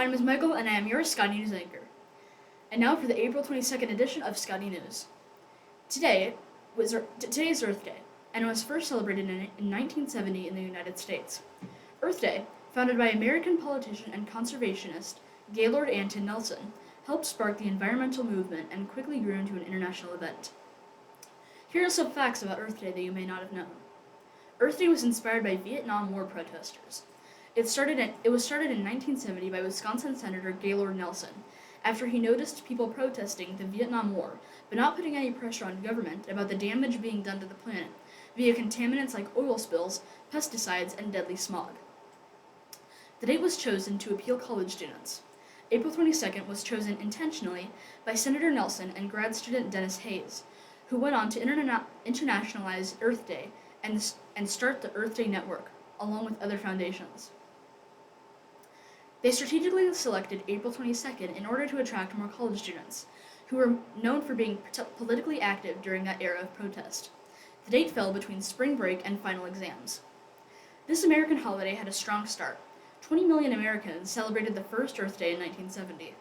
my name is Michael, and I am your Scotty News anchor. And now for the April 22nd edition of Scotty News. Today is Earth Day, and it was first celebrated in 1970 in the United States. Earth Day, founded by American politician and conservationist Gaylord Anton Nelson, helped spark the environmental movement and quickly grew into an international event. Here are some facts about Earth Day that you may not have known. Earth Day was inspired by Vietnam War protesters. It was started in 1970 by Wisconsin Senator Gaylord Nelson, after he noticed people protesting the Vietnam War, but not putting any pressure on government about the damage being done to the planet via contaminants like oil spills, pesticides, and deadly smog. The date was chosen to appeal college students. April 22nd was chosen intentionally by Senator Nelson and grad student Dennis Hayes, who went on to internationalize Earth Day and start the Earth Day Network, along with other foundations. They strategically selected April 22nd in order to attract more college students, who were known for being politically active during that era of protest. The date fell between spring break and final exams. This American holiday had a strong start. 20 million Americans celebrated the first Earth Day in 1970.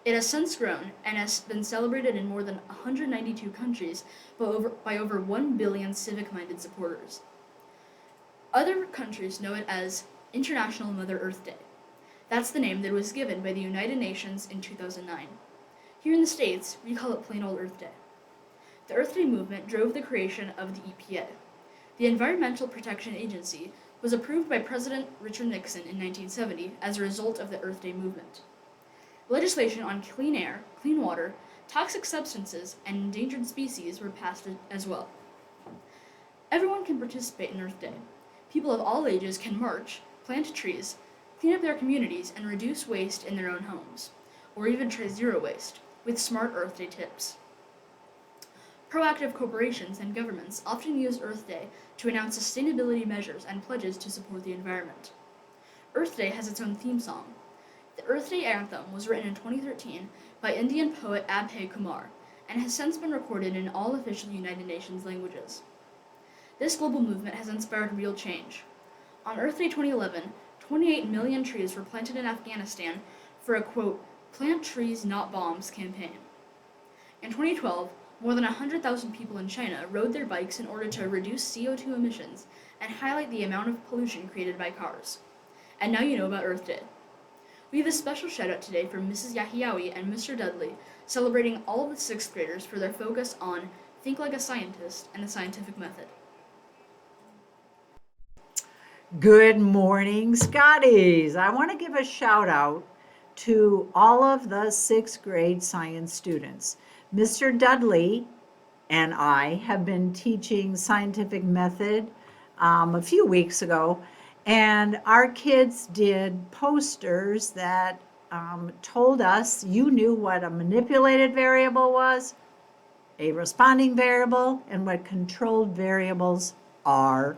It has since grown and has been celebrated in more than 192 countries by over 1 billion civic-minded supporters. Other countries know it as International Mother Earth Day. That's the name that was given by the United Nations in 2009. Here in the States, we call it plain old Earth Day. The Earth Day movement drove the creation of the EPA. The Environmental Protection Agency was approved by President Richard Nixon in 1970 as a result of the Earth Day movement. Legislation on clean air, clean water, toxic substances, and endangered species were passed as well. Everyone can participate in Earth Day. People of all ages can march, plant trees, clean up their communities, and reduce waste in their own homes, or even try zero waste, with smart Earth Day tips. Proactive corporations and governments often use Earth Day to announce sustainability measures and pledges to support the environment. Earth Day has its own theme song. The Earth Day Anthem was written in 2013 by Indian poet Abhay Kumar, and has since been recorded in all official United Nations languages. This global movement has inspired real change. On Earth Day 2011, 28 million trees were planted in Afghanistan for a, quote, "Plant Trees Not Bombs" campaign. In 2012, more than 100,000 people in China rode their bikes in order to reduce CO2 emissions and highlight the amount of pollution created by cars. And now you know about Earth Day. We have a special shout out today from Mrs. Yahiyawi and Mr. Dudley, celebrating all of the 6th graders for their focus on Think Like a Scientist and the scientific method. Good morning, Scotties. I want to give a shout out to all of the 6th grade science students. Mr. Dudley and I have been teaching scientific method a few weeks ago, and our kids did posters that told us you knew what a manipulated variable was, a responding variable, and what controlled variables are.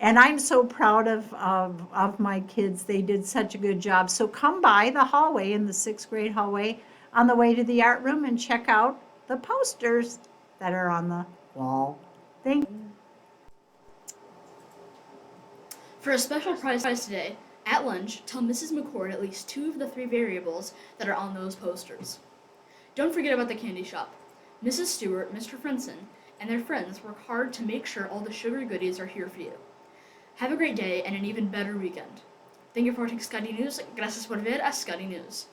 And I'm so proud of my kids. They did such a good job. So come by the hallway, in the 6th grade hallway, on the way to the art room, and check out the posters that are on the wall. Thank you. For a special prize today, at lunch, tell Mrs. McCord at least 2 of the 3 variables that are on those posters. Don't forget about the candy shop. Mrs. Stewart, Mr. Frenson, and their friends work hard to make sure all the sugary goodies are here for you. Have a great day and an even better weekend. Thank you for watching Scotty News. Gracias por ver a Scotty News.